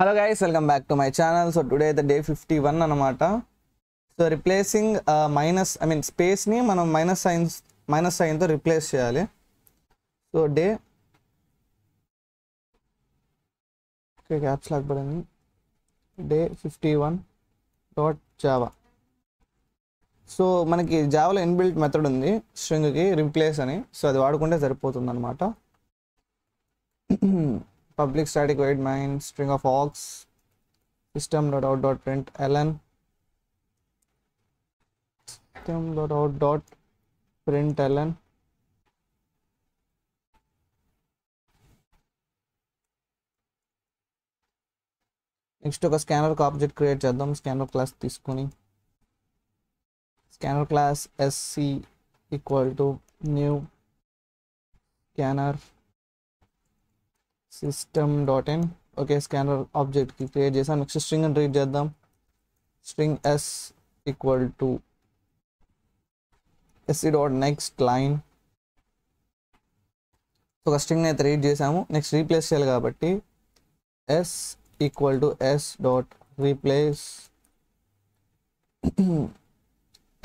Hello guys, welcome back to my channel. So today the day 51 anamata. So replacing space ni మనం minus sign తో replace చేయాలి. So day caps lock పడింది. day 51.java. So మనకి జావాలో inbuilt method ఉంది string కి replace అని. So అది వాడుకుంటే సరిపోతుంది అన్నమాట. Public static void main string of aux system.out.println system.out.println next ఒక స్కానర్ ఆబ్జెక్ట్ క్రియేట్ చేద్దాం. స్కానర్ క్లాస్ తీసుకొని scanner class sc equal to new scanner system.in. Okay, scanner object కి క్రియేట్ చేసాం. నెక్స్ట్ స్ట్రింగ్ అని రీడ్ చేద్దాం. String s equal to sc.next line. ఒక string అయితే read చేసాము. నెక్స్ట్ రీప్లేస్ చేయాలి కాబట్టి s ఈక్వల్ టు s.replace.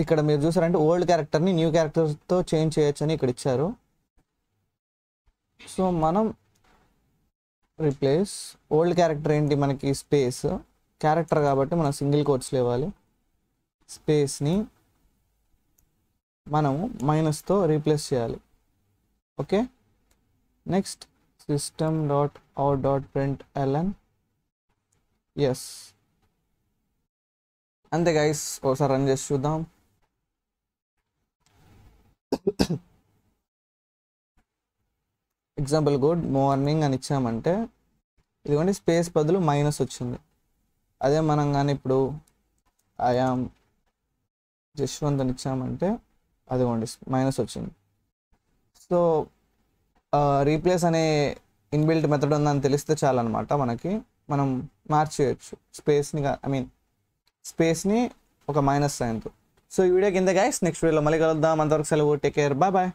ఇక్కడ మీరు చూసారంటే ఓల్డ్ క్యారెక్టర్ని న్యూ క్యారెక్టర్తో చేంజ్ చేయొచ్చు అని ఇక్కడ ఇచ్చారు. సో మనం రీప్లేస్ ఓల్డ్ క్యారెక్టర్ ఏంటి, మనకి స్పేస్ క్యారెక్టర్ కాబట్టి మనం సింగిల్ కోట్స్లో ఇవ్వాలి. స్పేస్ని మనము మైనస్తో రీప్లేస్ చేయాలి. Okay, next system.out.println. ఎస్, అంతే గైస్. ఒకసారి రన్ చేసి చూద్దాం. ఎగ్జాంపుల్ గుడ్ మార్నింగ్ అని ఇచ్చామంటే ఇదిగోండి స్పేస్ బదులు మైనస్ వచ్చింది. అదే మనం కానీ ఇప్పుడు ఐఆమ్ జశ్వంత్ అని ఇచ్చామంటే అదిగోండి మైనస్ వచ్చింది. సో రీప్లేస్ అనే ఇన్బిల్ట్ మెథడ్ ఉందని తెలిస్తే చాలన్నమాట. మనం మార్చేయచ్చు స్పేస్ని ఒక మైనస్ సైన్తో. సో ఈ వీడియో కింద గైస్, నెక్స్ట్ వీడియోలో మళ్ళీ కలుద్దాం. అంతవరకు సెలవు, టేక్ కేర్, బాయ్ బాయ్.